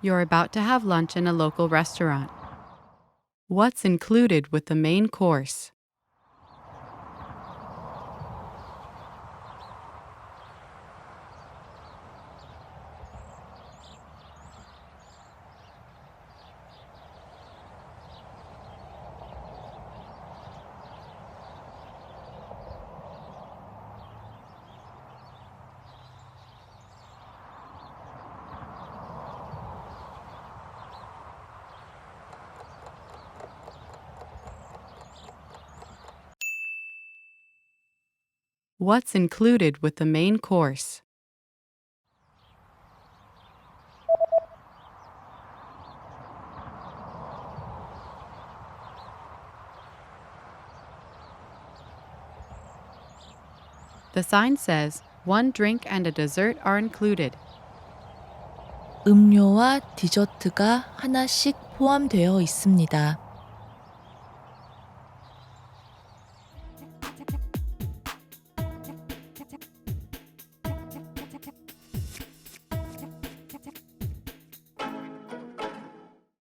You're about to have lunch in a local restaurant. What's included with the main course? What's included with the main course? The sign says, one drink and a dessert are included. 음료와 디저트가 하나씩 포함되어 있습니다.